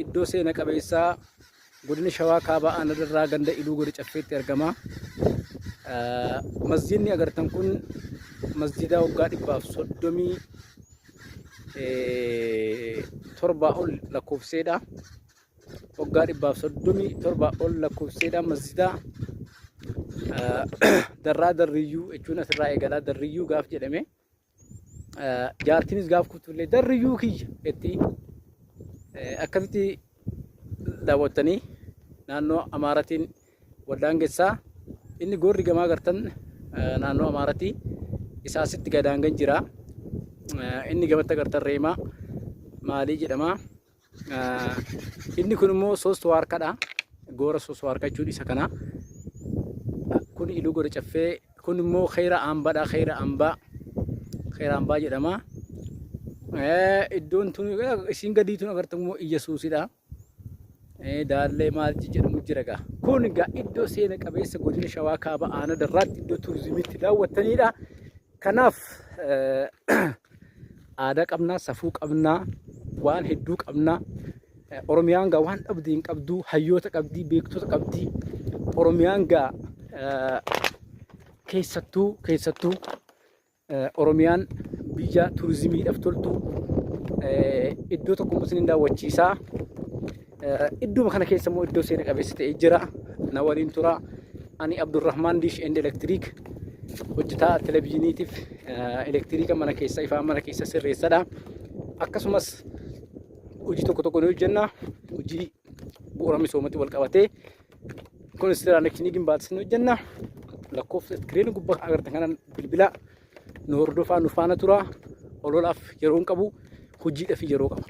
iddoo seena qabeessaa godina Shawaa Kaabaa aanaa ganda Iluu Godina Caffeetti argama. Masjidni agartan kun masjida waggaa 137 ol lakkoofseedha. Waggaa 137 ol lakkoofseedha. Masjida darraa darriyyuu jechuun asirraa eegalaa darriyyuu gaaf jedhame. Jaartinis gaaf kutullee darriyyuu kiyya itti akkasitti daawwattanii naannoo Amaaratiin waldaangessaa inni goorri gamaa gartan naannoo Amaaratii isaasitti gadaangan jira. Inni gamatti agartan Reemaa maalii jedhama. Inni kun immoo soostuu harkadha. Goora soostuu harka jechuun isa kana. Kun Iluu Godina Caffee, kun immoo Khayra Ambaadha. Khayra Ambaa jedhama. Iddoon tun isin gadii tun agartan immoo Iyyesuusidha. Daallee maal jedhamu jira gaa. Kun gaa iddoo seena qabeessa godina Shawaa Kaabaa aanaa darraatti iddoo turizimiitti daawwattanidha. Kanaaf aadaa qabnaa, safuu qabnaa, waan hedduu qabnaa. Oromiyaan gaa waan dhabdee hin qabdu, hayyoota qabdii, beektota qabdii. Oromiyaan gaa keessattuu Oromiyaan biyya turizimiidhaaf toltu iddoo tokko musliin daawwachiisaa. Iddoo kana keessa immoo iddoo seena qabeessa ta'ee jira. Na waliin tura. Ani Abdurrahman Dish and Electric hojjetaa televezyiiniitiif elektiriika mana keessa ifaa mana keessa sirreessadha. Akkasumas hojii tokko ni hojjenna. Hojii bu'uura misoomatti wal qabatee konistiraakshanii gimbaatis ni hojjenna. Lakkoofsa iskiriinii gubbaa agartan kanan bilbila nu hordofaa nu faana tura. Ololaaf yeroo hin qabu, hojiidhaaf yeroo qaba.